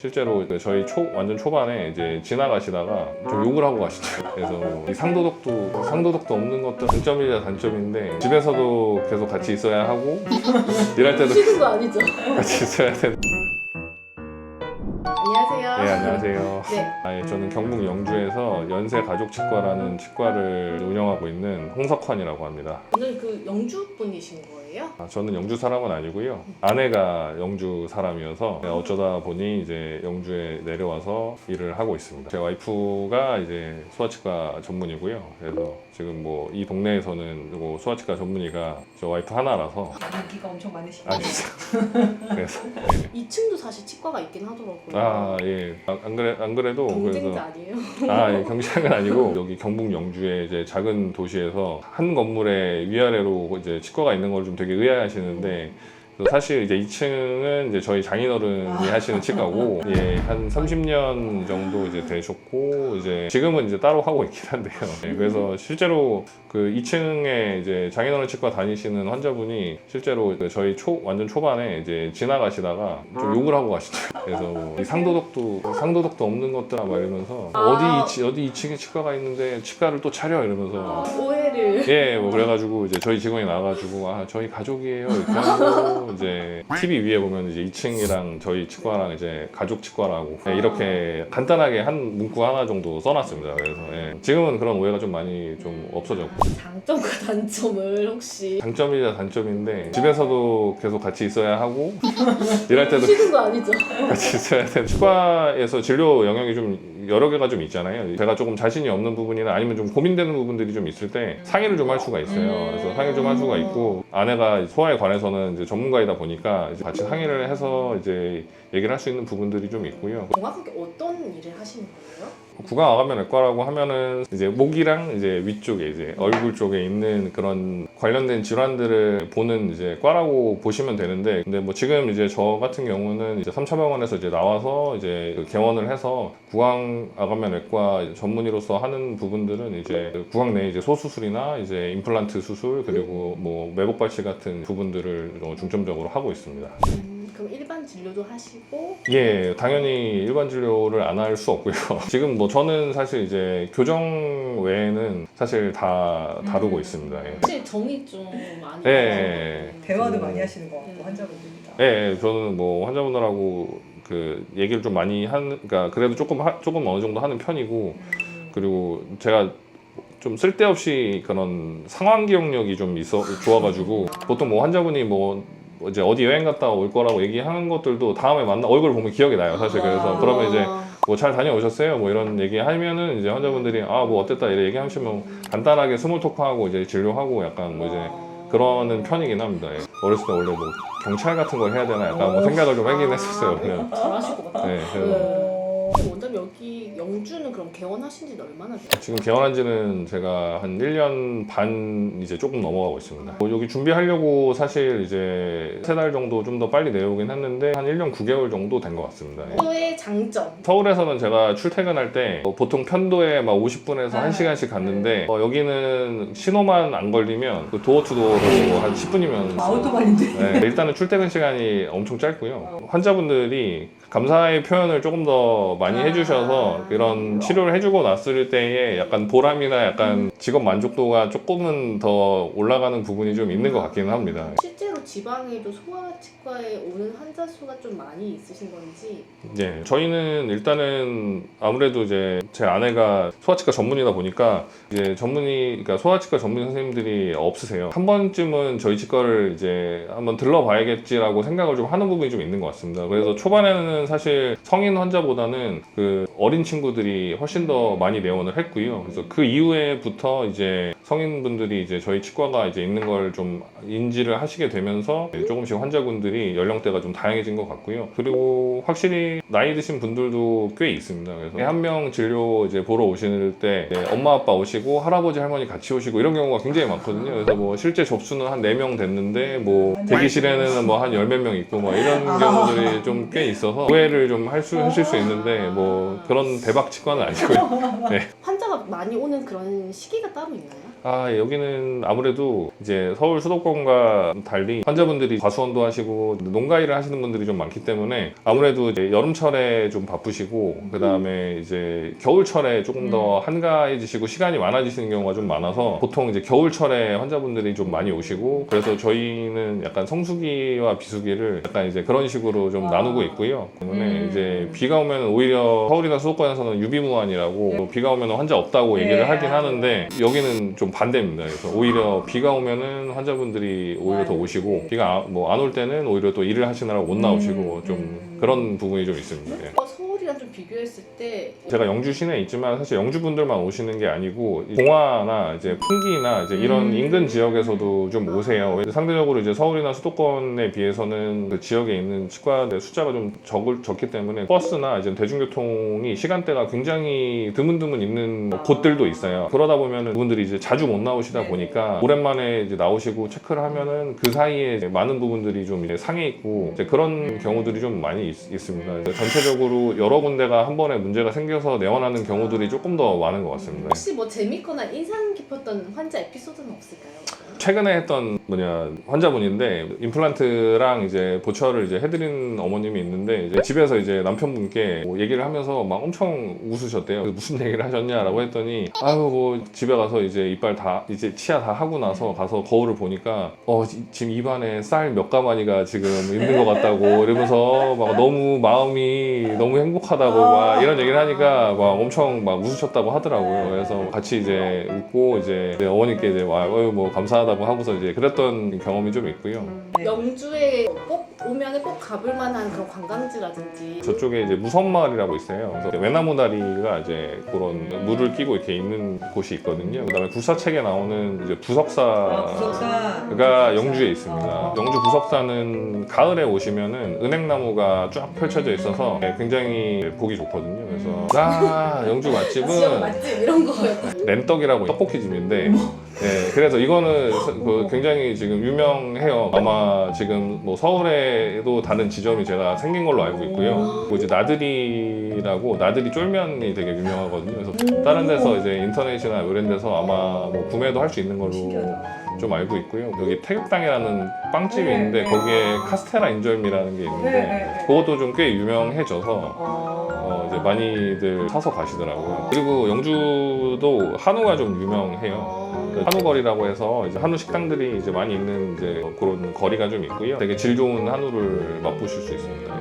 실제로 저희 완전 초반에 이제 지나가시다가 좀 욕을 하고 가시죠. 그래서 이 상도덕도 없는 것도 장점이자 단점인데 집에서도 계속 같이 있어야 하고 일할 때도 쉬는 거 아니죠? 같이 있어야 되는. 안녕하세요. 네, 안녕하세요. 네. 저는 경북 영주에서 연세 가족치과라는 치과를 운영하고 있는 홍석환이라고 합니다. 오늘 그 영주 분이신 거예요? 저는 영주 사람은 아니고요. 아내가 영주 사람이어서 어쩌다 보니 이제 영주에 내려와서 일을 하고 있습니다. 제 와이프가 이제 소아치과 전문이고요. 그래서 지금 뭐 이 동네에서는 뭐 소아치과 전문의가 저 와이프 하나라서 인기가 엄청 많으시죠? 그래서 2층도 사실 치과가 있긴 하더라고요. 안 그래도 경쟁자 아니에요? 예, 경쟁은 아니고 여기 경북 영주의 이제 작은 도시에서 한 건물에 위아래로 이제 치과가 있는 걸 좀 되게 의아해하시는데 사실 이제 2층은 이제 저희 장인어른이 하시는 치과고, 한 30년 정도 이제 되셨고, 이제 지금은 이제 따로 하고 있긴 한데요. 그래서 실제로 그 2층에 이제 장인어른 치과 다니시는 환자분이 실제로 저희 완전 초반에 이제 지나가시다가 좀 욕을 하고 가시죠. 그래서 이 상도덕도 없는 것들아 막 이러면서 어디 2층에 치과가 있는데 치과를 또 차려 이러면서 오해를. 뭐 그래가지고 이제 저희 직원이 나와가지고 저희 가족이에요 이렇게 하고 이제 TV 위에 보면 이제 2층이랑 저희 치과랑 이제 가족 치과라고 이렇게 간단하게 한 문구 하나 정도 써놨습니다. 그래서 지금은 그런 오해가 좀 많이 좀 없어졌고. 장점과 단점을 혹시 장점이자 단점인데 집에서도 계속 같이 있어야 하고 일할 때도 쉬는 거 아니죠? 같이 있어야 되는. 치과에서 진료 영역이 좀 여러 개가 좀 있잖아요. 제가 조금 자신이 없는 부분이나 아니면 좀 고민되는 부분들이 좀 있을 때 상의를 좀 할 수가 있어요. 그래서 상의를 좀 할 수가 있고, 아내가 소아에 관해서는 이제 전문가이다 보니까 이제 같이 상의를 해서 이제 얘기를 할 수 있는 부분들이 좀 있고요. 정확하게 어떤 일을 하시는 거예요? 구강암면외과라고 하면은 이제 목이랑 이제 위쪽에 이제 얼굴 쪽에 있는 그런 관련된 질환들을 보는 이제 과라고 보시면 되는데, 근데 뭐 지금 이제 저 같은 경우는 이제 3차 병원에서 이제 나와서 이제 개원을 해서 구강암면외과 전문의로서 하는 부분들은 이제 구강 내 이제 소수술이나 이제 임플란트 수술, 그리고 뭐 매복 발치 같은 부분들을 중점적으로 하고 있습니다. 그럼 일반 진료도 하시고? 당연히 일반 진료를 안 할 수 없고요. 지금 뭐 저는 사실 이제 교정 외에는 사실 다 다루고 있습니다. 사실 정이 좀 많이 대화도 많이 하시는 것 같고 환자분들이랑. 저는 뭐 환자분들하고 그 얘기를 좀 많이 그러니까 그래도 조금 어느 정도 하는 편이고, 그리고 제가 좀 쓸데없이 그런 상황 기억력이 좀 좋아가지고 보통 뭐 환자분이 뭐 이제 어디 여행 갔다 올 거라고 얘기하는 것들도 다음에 얼굴 보면 기억이 나요, 사실. 그래서 그러면 이제 뭐 잘 다녀오셨어요? 뭐 이런 얘기 하면은 이제 환자분들이 뭐 어땠다 이렇게 얘기하시면 간단하게 스몰 토크하고 이제 진료하고 약간 뭐 이제 그러는 편이긴 합니다. 어렸을 때 원래 뭐 경찰 같은 걸 해야 되나 약간 뭐 생각을 좀 하긴 했었어요. 그냥. 잘하실 것 같아요. 그래서 원장님 여기 영주는 그럼 개원하신 지는 얼마나 돼요? 지금 개원한 지는 제가 한 1년 반 이제 조금 넘어가고 있습니다. 여기 준비하려고 사실 이제 3달 정도 좀 더 빨리 내려오긴 했는데 한 1년 9개월 정도 된 것 같습니다. 또의 장점. 서울에서는 제가 출퇴근할 때 보통 편도에 막 50분에서 1시간씩 갔는데 여기는 신호만 안 걸리면 그 도어 투 도어로 한 10분이면 아우토반인데. 일단은 출퇴근 시간이 엄청 짧고요. 환자분들이 감사의 표현을 조금 더 많이 해주셔서 이런 치료를 해주고 났을 때에 약간 보람이나 약간 직업 만족도가 조금은 더 올라가는 부분이 좀 있는 것 같기는 합니다. 실제로 지방에도 소아치과에 오는 환자 수가 좀 많이 있으신 건지? 저희는 일단은 아무래도 이제 제 아내가 소아치과 전문이다 보니까 이제 그러니까 소아치과 전문 선생님들이 없으세요. 한 번쯤은 저희 치과를 이제 한번 들러봐야겠지라고 생각을 좀 하는 부분이 좀 있는 것 같습니다. 그래서 초반에는 사실 성인 환자보다는 그 어린 친구들이 훨씬 더 많이 내원을 했고요. 그래서 그 이후에부터 이제 성인분들이 이제 저희 치과가 이제 있는 걸 좀 인지를 하시게 되면서 조금씩 환자분들이 연령대가 좀 다양해진 것 같고요. 그리고 확실히 나이 드신 분들도 꽤 있습니다. 그래서 한 명 진료 이제 보러 오실 때 엄마 아빠 오시고 할아버지 할머니 같이 오시고 이런 경우가 굉장히 많거든요. 그래서 뭐 실제 접수는 한 4명 됐는데 뭐 대기실에는 뭐 한 10몇 명 있고 뭐 이런 경우들이 좀 꽤 있어서 오해를 좀 하실 수 있는데 뭐 그런 대박 치과는 아니고요. 환자가 많이 오는 그런 시기가 따로 있나요? 여기는 아무래도 이제 서울 수도권과 달리 환자분들이 과수원도 하시고 농가 일을 하시는 분들이 좀 많기 때문에 아무래도 이제 여름철에 좀 바쁘시고 그 다음에 이제 겨울철에 조금 더 한가해지시고 시간이 많아지시는 경우가 좀 많아서 보통 이제 겨울철에 환자분들이 좀 많이 오시고 그래서 저희는 약간 성수기와 비수기를 약간 이제 그런 식으로 좀 나누고 있고요. 때문에 이제 비가 오면 오히려 서울이나 수도권에서는 유비무환이라고 비가 오면 환자 없다고 얘기를 하긴 하는데 여기는 좀 반대입니다. 그래서 오히려 비가 오면은 환자분들이 오히려 더 오시고 비가 뭐 안 올 때는 오히려 또 일을 하시느라고 못 나오시고 좀 그런 부분이 좀 있습니다. 예. 서울이랑 좀 비교했을 때 제가 영주 시내에 있지만 사실 영주 분들만 오시는 게 아니고 동화나 이제 풍기나 이제 이런 인근 지역에서도 좀 오세요. 상대적으로 이제 서울이나 수도권에 비해서는 그 지역에 있는 치과의 숫자가 좀 적기 때문에 버스나 이제 대중교통이 시간대가 굉장히 드문드문 있는 곳들도 있어요. 그러다 보면은 그분들이 이제 자주 못 나오시다 보니까 오랜만에 이제 나오시고 체크를 하면은 그 사이에 이제 많은 부분들이 좀 이제 상해 있고 이제 그런 경우들이 좀 많이 있습니다. 그래서 전체적으로 여러 군데가 한 번에 문제가 생겨서 내원하는 경우들이 조금 더 많은 것 같습니다. 혹시 뭐 재밌거나 인상 깊었던 환자 에피소드는 없을까요? 최근에 했던 환자분인데 임플란트랑 이제 보철을 이제 해드린 어머님이 있는데 이제 집에서 이제 남편분께 뭐 얘기를 하면서 막 엄청 웃으셨대요. 무슨 얘기를 하셨냐라고 했더니 뭐 집에 가서 이제 이빨 다 이제 치아 다 하고 나서 가서 거울을 보니까 지금 입안에 쌀 몇 가마니가 지금 있는 것 같다고 이러면서 막 너무 마음이 너무 행복하다고 막 이런 얘기를 하니까 막 엄청 막 웃으셨다고 하더라고요. 그래서 같이 이제 웃고 이제 어머니께 이제 뭐 감사하다고 하고서 이제 그랬던 경험이 좀 있고요. 영주에 꼭 오면 꼭 가볼 만한 그런 관광지라든지 저쪽에 이제 무선마을이라고 있어요. 그래서 외나무 다리가 이제 그런 물을 끼고 이렇게 있는 곳이 있거든요. 그다음에 불사책에 나오는 이제 부석사가 영주에 있습니다. 영주 부석사는 가을에 오시면은 은행나무가 쫙 펼쳐져 있어서 굉장히 보기 좋거든요. 그래서 영주 맛집은 지역 맛집 이런 거예요. 렌떡이라고 떡볶이집인데 그래서 이거는 굉장히 지금 유명해요. 아마 지금 뭐 서울에도 다른 지점이 제가 생긴 걸로 알고 있고요. 그리고 이제 나들이라고 나들이 쫄면이 되게 유명하거든요. 그래서 다른 데서 이제 인터넷이나 이런 데서 아마 뭐 구매도 할 수 있는 걸로 좀 알고 있고요. 여기 태극당이라는 빵집이 있는데 거기에 카스테라 인절미라는 게 있는데 그것도 좀 꽤 유명해져서 이제 많이들 사서 가시더라고요. 그리고 영주도 한우가 좀 유명해요. 한우거리라고 해서 이제 한우 식당들이 이제 많이 있는 이제 그런 거리가 좀 있고요. 되게 질 좋은 한우를 맛보실 수 있습니다.